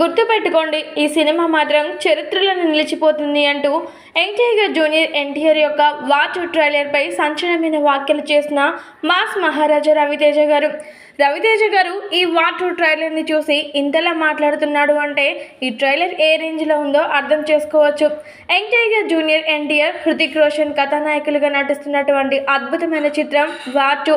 గుర్తుపెట్టుకోండి, ఈ సినిమా మాత్రం చరిత్రలను నిలిచిపోతుంది అంటూ ఎన్టీఆర్ జూనియర్ ఎన్టీఆర్ యొక్క వాచ్ ట్రైలర్పై సంచలనమైన వ్యాఖ్యలు చేసిన మాస్ మహారాజా రవితేజ గారు ఈ వాచ్ ట్రైలర్ని చూసి ఇంతలా మాట్లాడుతున్నాడు అంటే ఈ ట్రైలర్ ఏ రేంజ్లో ఉందో అర్థం చేసుకోవచ్చు. ఎన్టీఆర్ జూనియర్ ఎన్టీఆర్, హృతిక్ రోషన్ కథానాయకులుగా నటిస్తున్నటువంటి అద్భుతమైన చిత్రం వాచ్.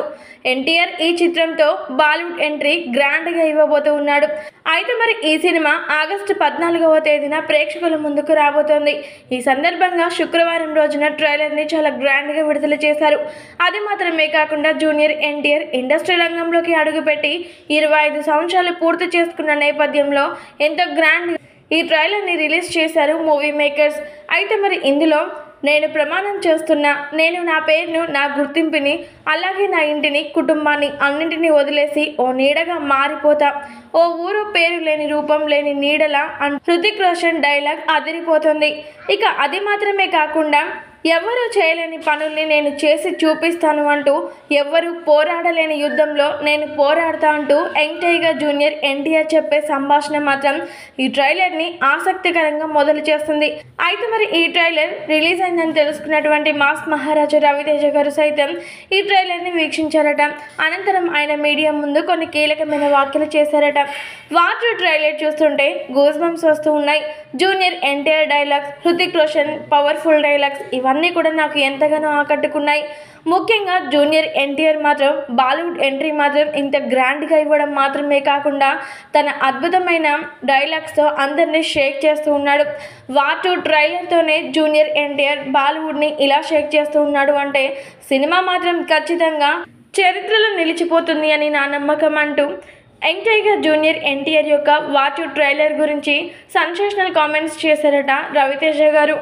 ఎన్టీఆర్ ఈ చిత్రంతో బాలీవుడ్ ఎంట్రీ గ్రాండ్గా ఇవ్వబోతూ ఉన్నాడు. అయితే మరి ఈ సినిమా ఆగస్టు 14వ తేదీన ప్రేక్షకుల ముందుకు రాబోతోంది. ఈ సందర్భంగా శుక్రవారం రోజున ట్రైలర్ని చాలా గ్రాండ్గా విడుదల చేశారు. అది మాత్రమే కాకుండా జూనియర్ ఎన్టీఆర్ ఇండస్ట్రీ రంగంలోకి అడుగుపెట్టి 25 సంవత్సరాలు పూర్తి చేసుకున్న నేపథ్యంలో ఎంతో గ్రాండ్ ఈ ట్రైలర్ని రిలీజ్ చేశారు మూవీ మేకర్స్. అయితే మరి ఇందులో నేను ప్రమాణం చేస్తున్నా, నేను నా పేరును, నా గుర్తింపుని, అలాగే నా ఇంటిని, కుటుంబాన్ని అన్నింటినీ వదిలేసి ఓ నీడగా మారిపోతా, ఓ ఊరు పేరు లేని రూపం లేని నీడలా అని హృతిక్ రోషన్ డైలాగ్ అదిరిపోతుంది. ఇక అది మాత్రమే కాకుండా ఎవ్వరూ చేయలేని పనుల్ని నేను చేసి చూపిస్తాను అంటూ, ఎవ్వరూ పోరాడలేని యుద్ధంలో నేను పోరాడతా అంటూ ఎన్టీఆర్ జూనియర్ ఎన్టీఆర్ చెప్పే సంభాషణ మాత్రం ఈ ట్రైలర్ని ఆసక్తికరంగా మొదలు చేస్తుంది. అయితే మరి ఈ ట్రైలర్ రిలీజ్ అయిందని తెలుసుకున్నటువంటి మాస్ మహారాజా రవితేజ గారు సైతం ఈ ట్రైలర్ని వీక్షించారట. అనంతరం ఆయన మీడియా ముందు కొన్ని కీలకమైన వ్యాఖ్యలు చేశారట. వాచ్ ట్రైలర్ చూస్తుంటే గూస్ బంప్స్ వస్తూ ఉన్నాయి. Junior NTR dialogues, Hrithik Roshan powerful dialogues ఇవన్నీ కూడా నాకు ఎంతగానో ఆకట్టుకున్నాయి. ముఖ్యంగా జూనియర్ ఎన్టీఆర్ మాత్రం బాలీవుడ్ ఎంట్రీ మాత్రం ఇంత గ్రాండ్గా ఇవ్వడం మాత్రమే కాకుండా తన అద్భుతమైన డైలాగ్స్తో అందరినీ షేక్ చేస్తూ ఉన్నాడు. వాచ్ ట్రైలర్తోనే జూనియర్ ఎన్టీఆర్ బాలీవుడ్ని ఇలా షేక్ చేస్తూ ఉన్నాడు అంటే సినిమా మాత్రం ఖచ్చితంగా చరిత్రలో నిలిచిపోతుంది అని నా నమ్మకం అంటూ ఎన్టీఆర్ జూనియర్ ఎన్టీఆర్ యొక్క వాచ్ ట్రైలర్ గురించి సెన్సేషనల్ కామెంట్స్ చేశారట రవితేజ గారు.